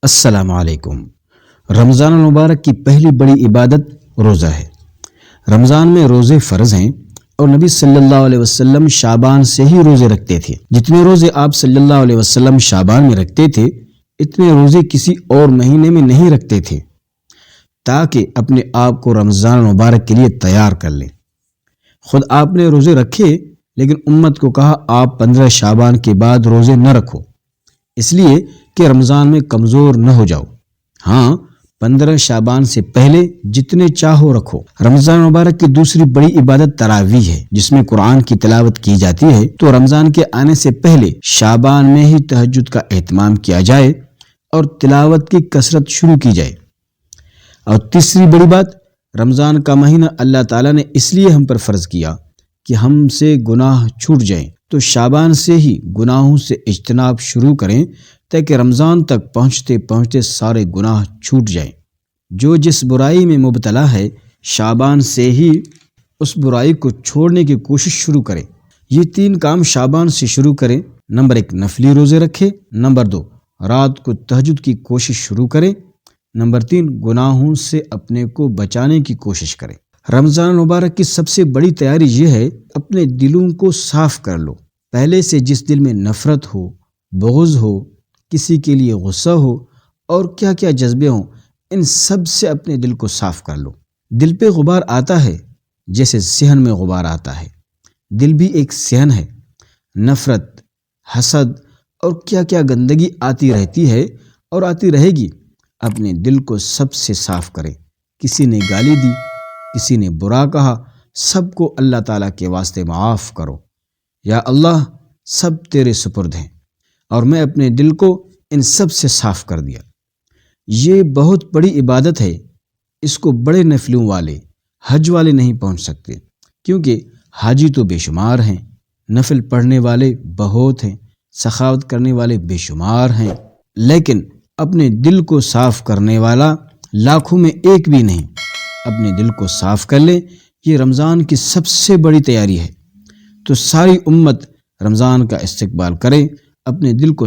السلام علیکم۔ رمضان المبارک کی پہلی بڑی عبادت روزہ ہے۔ رمضان میں روزے فرض ہیں اور نبی صلی اللہ علیہ وسلم شعبان سے ہی روزے رکھتے تھے۔ جتنے روزے آپ صلی اللہ علیہ وسلم شعبان میں رکھتے تھے اتنے روزے کسی اور مہینے میں نہیں رکھتے تھے، تاکہ اپنے آپ کو رمضان المبارک کے لیے تیار کر لیں۔ خود آپ نے روزے رکھے لیکن امت کو کہا آپ 15 شعبان کے بعد روزے نہ رکھو، اس لیے کہ رمضان میں کمزور نہ ہو جاؤ۔ ہاں، 15 شعبان سے پہلے جتنے چاہو رکھو۔ رمضان مبارک کی دوسری بڑی عبادت تراویح ہے، جس میں قرآن کی تلاوت کی جاتی ہے۔ تو رمضان کے آنے سے پہلے شعبان میں ہی تہجد کا اہتمام کیا جائے اور تلاوت کی کثرت شروع کی جائے۔ اور تیسری بڑی بات، رمضان کا مہینہ اللہ تعالیٰ نے اس لیے ہم پر فرض کیا کہ ہم سے گناہ چھوٹ جائیں، تو شعبان سے ہی گناہوں سے اجتناب شروع کریں تاکہ رمضان تک پہنچتے پہنچتے سارے گناہ چھوٹ جائیں۔ جو جس برائی میں مبتلا ہے شعبان سے ہی اس برائی کو چھوڑنے کی کوشش شروع کرے۔ یہ 3 کام شعبان سے شروع کریں۔ نمبر 1، نفلی روزے رکھے۔ نمبر 2، رات کو تہجد کی کوشش شروع کریں۔ نمبر 3، گناہوں سے اپنے کو بچانے کی کوشش کریں۔ رمضان مبارک کی سب سے بڑی تیاری یہ ہے، اپنے دلوں کو صاف کر لو۔ پہلے سے جس دل میں نفرت ہو، بغض ہو، کسی کے لیے غصہ ہو اور کیا کیا جذبے ہوں، ان سب سے اپنے دل کو صاف کر لو۔ دل پہ غبار آتا ہے جیسے صحن میں غبار آتا ہے۔ دل بھی ایک صحن ہے۔ نفرت، حسد اور کیا کیا گندگی آتی رہتی ہے اور آتی رہے گی۔ اپنے دل کو سب سے صاف کریں۔ کسی نے گالی دی، کسی نے برا کہا، سب کو اللہ تعالیٰ کے واسطے معاف کرو۔ یا اللہ، سب تیرے سپرد ہیں اور میں اپنے دل کو ان سب سے صاف کر دیا۔ یہ بہت بڑی عبادت ہے، اس کو بڑے نفلوں والے، حج والے نہیں پہنچ سکتے، کیونکہ حاجی تو بے شمار ہیں، نفل پڑھنے والے بہت ہیں، سخاوت کرنے والے بے شمار ہیں، لیکن اپنے دل کو صاف کرنے والا لاکھوں میں ایک بھی نہیں۔ اپنے دل کو صاف کر لیں، یہ رمضان کی سب سے بڑی تیاری ہے۔ تو ساری امت رمضان کا استقبال کرے، اپنے دل کو